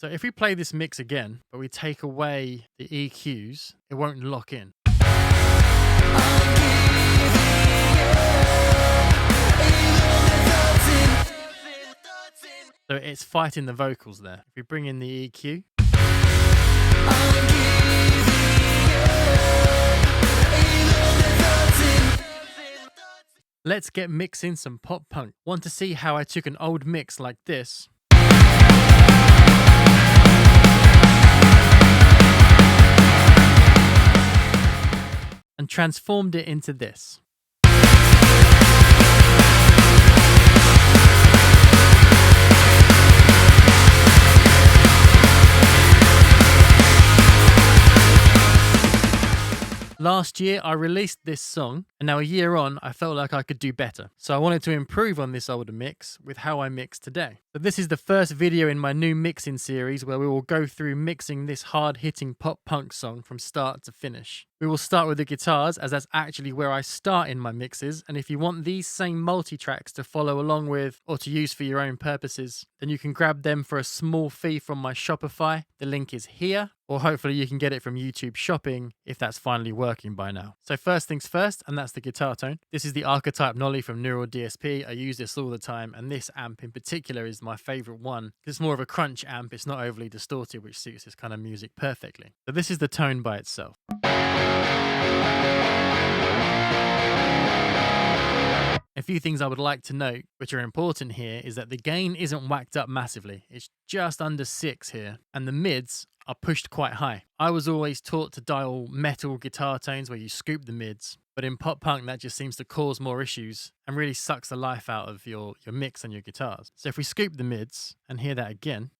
So if we play this mix again, but we take away the EQs, it won't lock in. So it's fighting the vocals there. If we bring in the EQ. Let's get mixing some pop punk. Want to see how I took an old mix like this and transformed it into this. Last year, I released this song, and now a year on, I felt like I could do better. So I wanted to improve on this older mix with how I mix today. So this is the first video in my new mixing series where we will go through mixing this hard-hitting pop-punk song from start to finish. We will start with the guitars, as that's actually where I start in my mixes, and if you want these same multi-tracks to follow along with or to use for your own purposes, then you can grab them for a small fee from my Shopify. The link is here, or hopefully you can get it from YouTube Shopping if that's finally working by now. So first things first, and that's the guitar tone. This is the Archetype Nolly from Neural DSP. I use this all the time, and this amp in particular is my favorite one because it's more of a crunch amp. It's not overly distorted, which suits this kind of music perfectly. So this is the tone by itself. A few things I would like to note, which are important here, is that the gain isn't whacked up massively. It's just under 6 here, and the mids are pushed quite high. I was always taught to dial metal guitar tones where you scoop the mids, but in pop punk that just seems to cause more issues and really sucks the life out of your mix and your guitars. So if we scoop the mids and hear that again,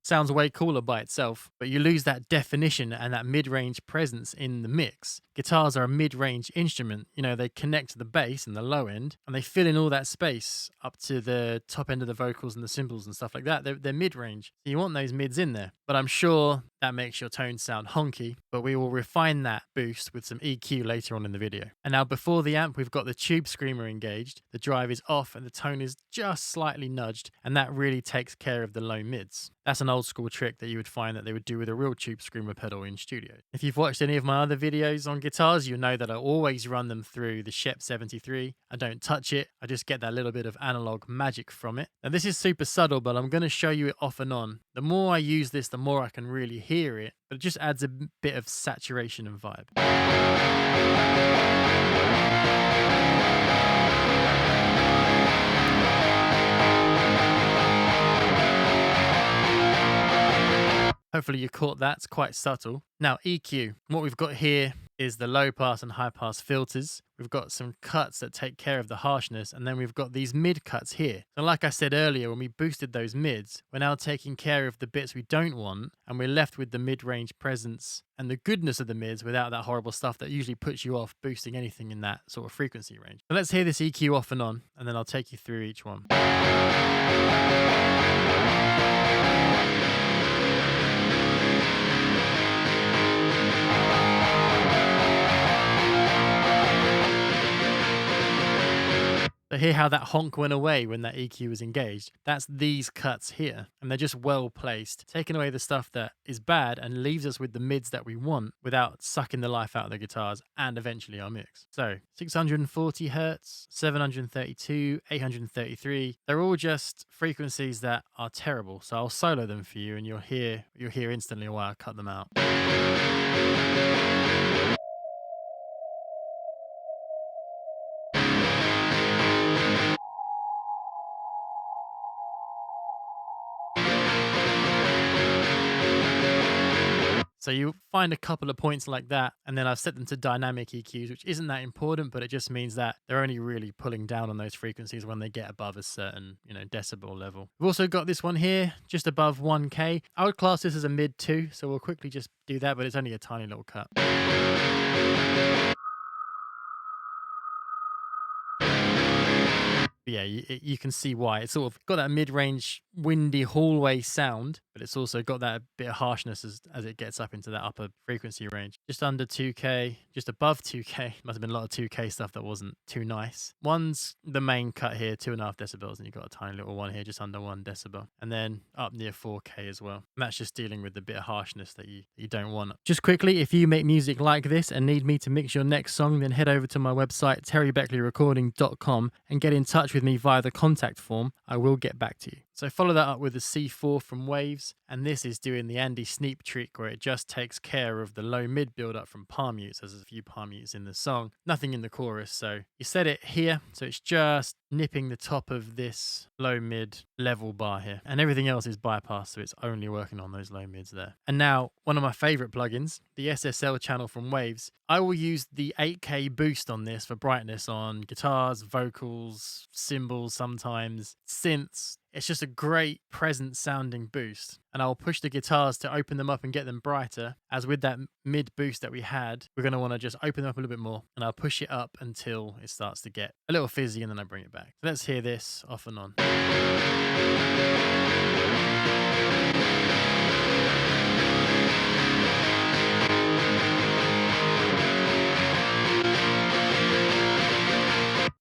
sounds way cooler by itself, but you lose that definition and that mid-range presence in the mix. Guitars are a mid-range instrument. You know, they connect to the bass and the low end, and they fill in all that space up to the top end of the vocals and the cymbals and stuff like that. They're mid-range. So you want those mids in there. But I'm sure that makes your tone sound honky, but we will refine that boost with some EQ later on in the video. And now before the amp, we've got the tube screamer engaged. The drive is off and the tone is just slightly nudged, and that really takes care of the low mids. That's an old school trick that you would find that they would do with a real tube screamer pedal in studio. If you've watched any of my other videos on guitars, you know that I always run them through the Shep 73. I don't touch it. I just get that little bit of analog magic from it. Now this is super subtle, but I'm going to show you it off and on. The more I use this, the more I can really hear it, but it just adds a bit of saturation and vibe. Hopefully you caught that. It's quite subtle. Now EQ, what we've got here is the low pass and high pass filters. We've got some cuts that take care of the harshness, and then we've got these mid cuts here. So like I said earlier, when we boosted those mids, we're now taking care of the bits we don't want, and we're left with the mid-range presence and the goodness of the mids without that horrible stuff that usually puts you off boosting anything in that sort of frequency range. So let's hear this EQ off and on, and then I'll take you through each one. So hear how that honk went away when that EQ was engaged. That's these cuts here, and they're just well placed, taking away the stuff that is bad and leaves us with the mids that we want without sucking the life out of the guitars and eventually our mix. So 640 Hertz, 732, 833, they're all just frequencies that are terrible. So I'll solo them for you and you'll hear instantly why I cut them out. So you find a couple of points like that, and then I've set them to dynamic EQs, which isn't that important, but it just means that they're only really pulling down on those frequencies when they get above a certain, decibel level. We've also got this one here, just above 1K. I would class this as a mid 2, so we'll quickly just do that, but it's only a tiny little cut. But yeah, you can see why. It's sort of got that mid-range, windy hallway sound, but it's also got that bit of harshness as it gets up into that upper frequency range. Just under 2K, just above 2K. Must have been a lot of 2K stuff that wasn't too nice. One's the main cut here, 2.5 decibels, and you've got a tiny little one here, just under 1 decibel. And then up near 4K as well. And that's just dealing with the bit of harshness that you don't want. Just quickly, if you make music like this and need me to mix your next song, then head over to my website, terrybeckleyrecording.com, and get in touch with me via the contact form. I will get back to you. So follow that up with the C4 from Waves, and this is doing the Andy Sneap trick where it just takes care of the low mid build up from palm mutes. There's a few palm mutes in the song, nothing in the chorus. So you set it here, so it's just nipping the top of this low mid level bar here, and everything else is bypassed, so it's only working on those low mids there. And now one of my favorite plugins, the SSL channel from Waves. I will use the 8K boost on this for brightness on guitars, vocals, cymbals, sometimes synths. It's just a great present sounding boost, and I'll push the guitars to open them up and get them brighter. As with that mid boost that we had, we're going to want to just open them up a little bit more, and I'll push it up until it starts to get a little fizzy, and then I bring it back. So let's hear this off and on.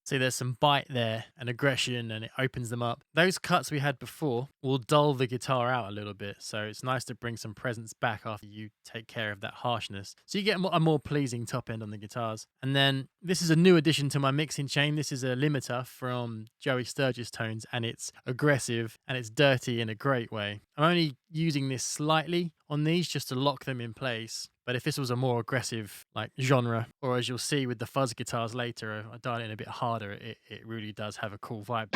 See, there's some bite there and aggression, and it opens them up. Those cuts we had before will dull the guitar out a little bit, so it's nice to bring some presence back after you take care of that harshness. So you get a more pleasing top end on the guitars. And then this is a new addition to my mixing chain. This is a limiter from Joey Sturgis Tones, and it's aggressive and it's dirty in a great way. I'm only using this slightly on these just to lock them in place. But if this was a more aggressive like genre, or as you'll see with the fuzz guitars later, I dial it in a bit harder, it really does have a cool vibe.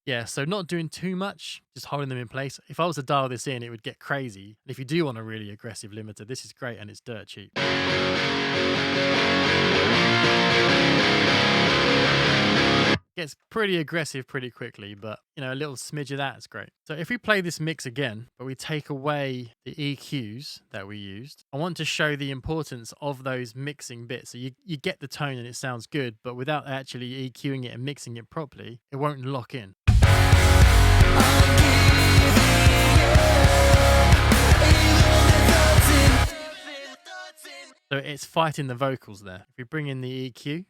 Yeah, so not doing too much, just holding them in place. If I was to dial this in, it would get crazy. And if you do want a really aggressive limiter, this is great and it's dirt cheap. Gets pretty aggressive pretty quickly, but you know, a little smidge of that is great. So if we play this mix again, but we take away the EQs that we used, I want to show the importance of those mixing bits. So you get the tone and it sounds good, but without actually EQing it and mixing it properly, it won't lock in. So it's fighting the vocals there. If we bring in the EQ,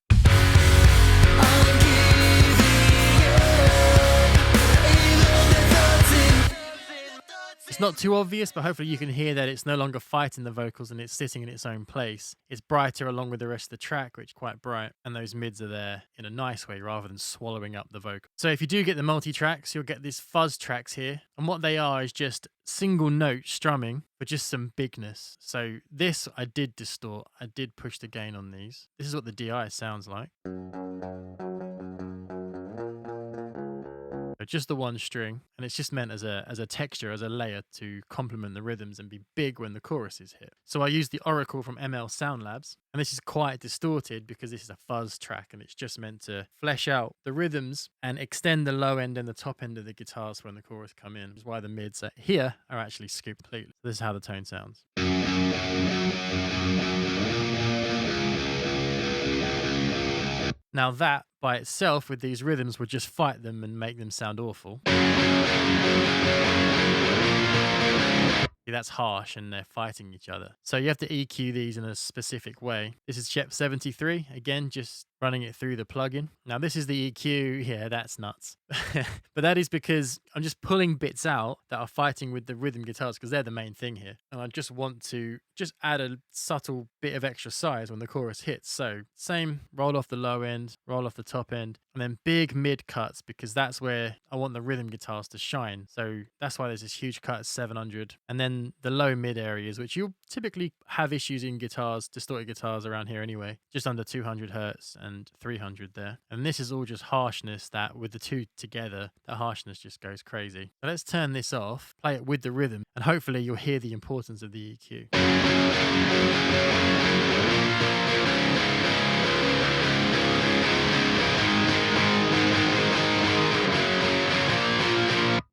it's not too obvious, but hopefully you can hear that it's no longer fighting the vocals and it's sitting in its own place. It's brighter along with the rest of the track, which is quite bright, and those mids are there in a nice way rather than swallowing up the vocal. So if you do get the multi-tracks, you'll get these fuzz tracks here, and what they are is just single note strumming for just some bigness. So this I did distort, I did push the gain on these. This is what the DI sounds like. Just the one string, and it's just meant as a texture, as a layer to complement the rhythms and be big when the chorus is hit. So I used the Oracle from ML Sound Labs, and this is quite distorted because this is a fuzz track and it's just meant to flesh out the rhythms and extend the low end and the top end of the guitars when the chorus come in, which is why the mids here are actually scooped completely. This is how the tone sounds. Now that by itself with these rhythms would just fight them and make them sound awful. That's harsh and they're fighting each other. So you have to EQ these in a specific way. This is Shep 73, again, just running it through the plugin. Now this is the EQ, yeah, that's nuts. But that is because I'm just pulling bits out that are fighting with the rhythm guitars because they're the main thing here. And I just want to just add a subtle bit of extra size when the chorus hits. So same, roll off the low end, roll off the top end, and then big mid cuts because that's where I want the rhythm guitars to shine. So that's why there's this huge cut at 700. And then the low mid areas, which you'll typically have issues in guitars, distorted guitars around here anyway, just under 200 hertz and 300 there. And this is all just harshness that with the two together, that harshness just goes crazy. So let's turn this off, play it with the rhythm, and hopefully you'll hear the importance of the EQ.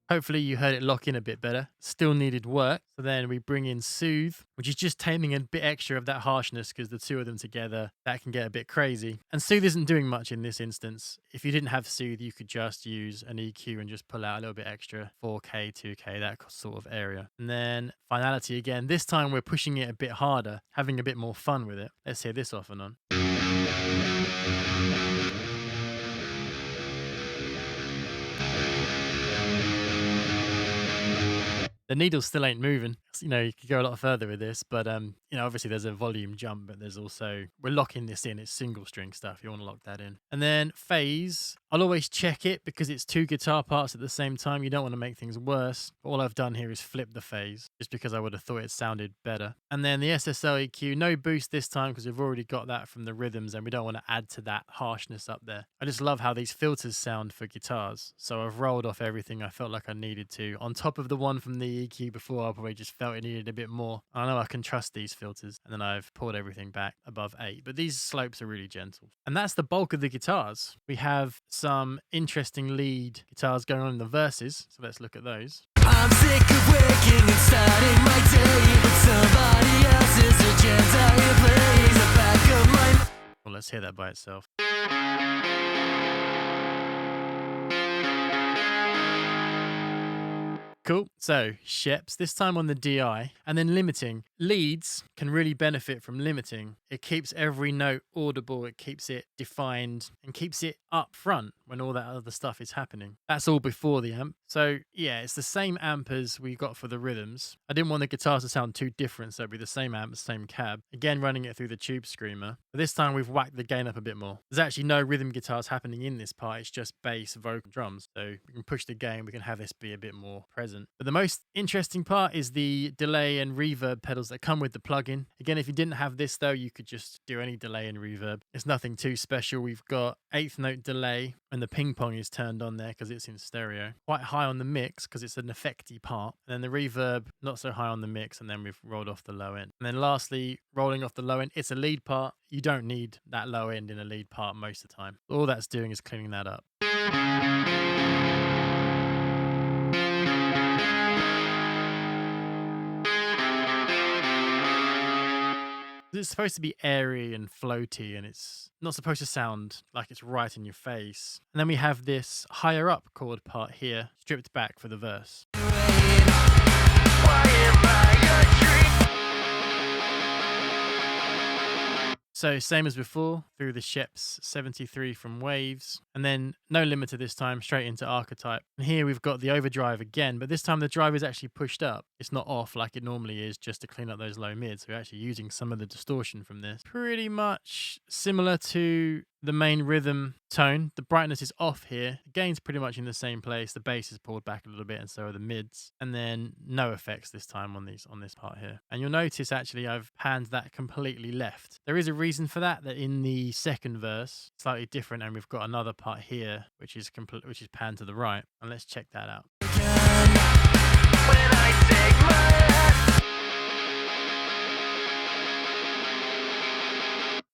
Hopefully you heard it lock in a bit better. Still needed work. So then we bring in Soothe, which is just taming a bit extra of that harshness because the two of them together, that can get a bit crazy. And Soothe isn't doing much in this instance. If you didn't have Soothe, you could just use an EQ and just pull out a little bit extra, 4K, 2K, that sort of area. And then Finality again. This time we're pushing it a bit harder, having a bit more fun with it. Let's hear this off and on. The needle still ain't moving. You know, you could go a lot further with this, but you know, obviously there's a volume jump, but there's also, we're locking this in. It's single string stuff. You want to lock that in. And then phase, I'll always check it because it's two guitar parts at the same time. You don't want to make things worse. All I've done here is flip the phase just because I would have thought it sounded better. And then the SSL EQ, no boost this time because we've already got that from the rhythms and we don't want to add to that harshness up there. I just love how these filters sound for guitars. So I've rolled off everything I felt like I needed to. On top of the one from the EQ before, I probably just felt it needed a bit more. I know I can trust these filters, and then I've pulled everything back above 8, but these slopes are really gentle. And that's the bulk of the guitars. We have some interesting lead guitars going on in the verses, so let's look at those. I'm sick of waking and starting my day with somebody else's agenda. It plays the back of my... Well, let's hear that by itself. Cool. So Sheps, this time on the DI, and then limiting. Leads can really benefit from limiting. It keeps every note audible, it keeps it defined, and keeps it up front when all that other stuff is happening. That's all before the amp. So yeah, it's the same amp as we got for the rhythms. I didn't want the guitars to sound too different, so it'd be the same amp, the same cab. Again, running it through the Tube Screamer. But this time we've whacked the gain up a bit more. There's actually no rhythm guitars happening in this part, it's just bass, vocal, drums. So we can push the gain, we can have this be a bit more present. But the most interesting part is the delay and reverb pedals that come with the plugin. Again, if you didn't have this though, you could just do any delay and reverb. It's nothing too special. We've got 8th note delay and the ping pong is turned on there because it's in stereo. Quite high on the mix because it's an effecty part. And then the reverb, not so high on the mix, and then we've rolled off the low end. And then lastly, rolling off the low end, it's a lead part. You don't need that low end in a lead part most of the time. All that's doing is cleaning that up. It's supposed to be airy and floaty, and it's not supposed to sound like it's right in your face. And then we have this higher up chord part here, stripped back for the verse. So same as before, through the Sheps 73 from Waves, and then no limiter this time, straight into Archetype. And here we've got the overdrive again, but this time the drive is actually pushed up. It's not off like it normally is, just to clean up those low mids. We're actually using some of the distortion from this. Pretty much similar to the main rhythm tone. The brightness is off here. The gain's pretty much in the same place. The bass is pulled back a little bit, and so are the mids. And then no effects this time on this part here. And you'll notice actually I've panned that completely left. There is a reason for that in the second verse, slightly different, and we've got another part here which is panned to the right. And let's check that out. When I take my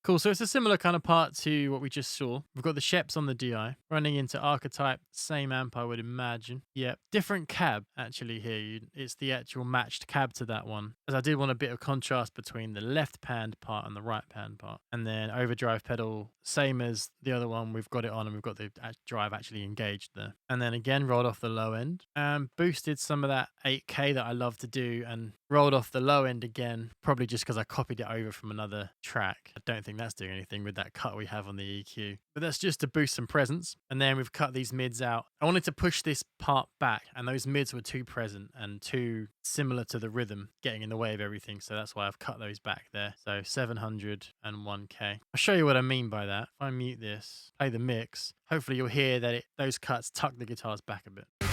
cool, so it's a similar kind of part to what we just saw. We've got the Sheps on the DI, running into Archetype, same amp I would imagine. Yep, different cab actually here. It's the actual matched cab to that one, as I did want a bit of contrast between the left panned part and the right panned part. And then overdrive pedal, same as the other one, we've got it on and we've got the drive actually engaged there. And then again, rolled off the low end and boosted some of that 8K that I love to do and rolled off the low end again, probably just because I copied it over from another track. I don't think that's doing anything with that cut we have on the EQ, but that's just to boost some presence. And then we've cut these mids out. I wanted to push this part back, and those mids were too present and too similar to the rhythm, getting in the way of everything, so that's why I've cut those back there. So 700 and 1K. I'll show you what I mean by that. If I mute this, play the mix, hopefully you'll hear that those cuts tuck the guitars back a bit. When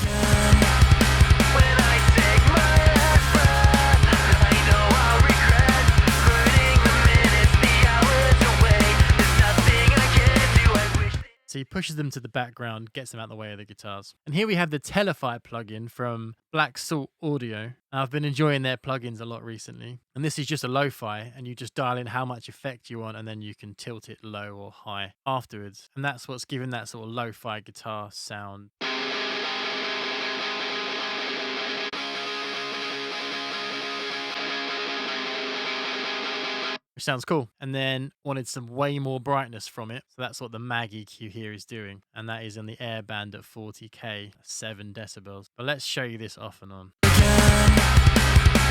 I take my last breath, I know I'll regret burning the minutes, the hours away. There's nothing I can do, I wish. So he pushes them to the background, gets them out of the way of the guitars. And here we have the Telefy plugin from Black Salt Audio. I've been enjoying their plugins a lot recently. And this is just a lo-fi, and you just dial in how much effect you want, and then you can tilt it low or high afterwards. And that's what's giving that sort of lo-fi guitar sound. which sounds cool. And then wanted some way more brightness from it. So that's what the mag EQ here is doing. And that is in the air band at 40k, 7 decibels. But let's show you this off and on. When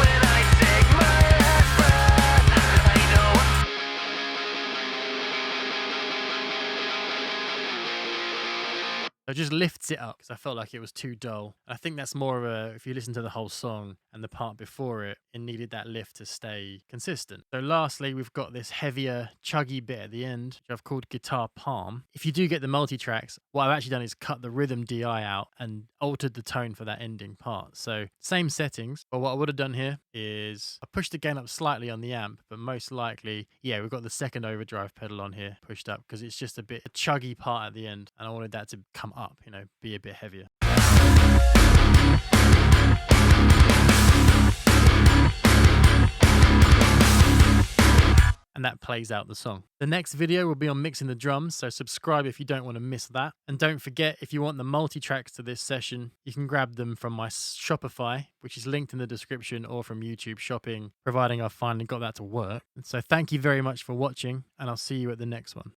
I take my last breath, I know. So it just lifts it up because I felt like it was too dull. I think that's more of a, if you listen to the whole song and the part before it, it needed that lift to stay consistent. So lastly, we've got this heavier, chuggy bit at the end, which I've called Guitar Palm. If you do get the multi-tracks, what I've actually done is cut the rhythm DI out and altered the tone for that ending part. So same settings, but what I would have done here is I pushed the gain up slightly on the amp, but most likely, yeah, we've got the second overdrive pedal on here pushed up because it's just a bit a chuggy part at the end, and I wanted that to come up, you know, be a bit heavier. And that plays out the song. The next video will be on mixing the drums, so subscribe if you don't want to miss that. And don't forget, if you want the multi-tracks to this session, you can grab them from my Shopify, which is linked in the description, or from YouTube Shopping, providing I've finally got that to work. And so thank you very much for watching, and I'll see you at the next one.